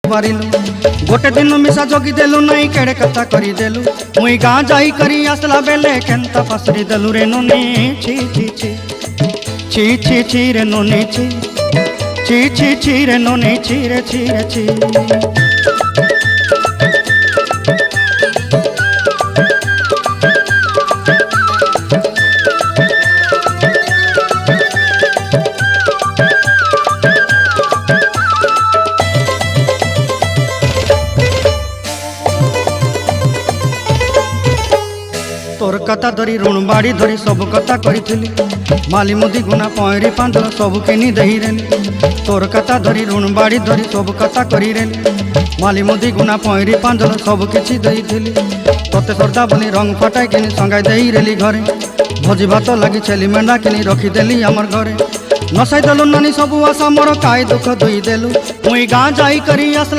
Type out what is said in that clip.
पारिलु गोटे दिन मिसा जगी देलु नहीं केड़े कथा करी देलु मुई गाँ जाई करी आसला बेले केंता फसरी देलु रे नोनी छी छी छी छी छी छी रे नोनी छी छी छी छी रे नोनी छी रे छी रे छी। तोर कथा धरी ऋण बाड़ी धरी सब कथा करी माली मुदी गुना पहरी पांदल सब किनी दही रेली तोर कथा धरी ऋण बाड़ी धरी सब कथा करी रेली माली मुदी गुना पहरी पांदल सब किछि दही थी तोते सरदा बनी रंग फटाई किनी संगाई दही रेली घरे भोजी भात लगी छेली मेंढा किनी रखीदेली आमर घरे नसाई देलु नानी सब आशा मोर काई दुख दुई देलु मुई गाँ जाई करी आसला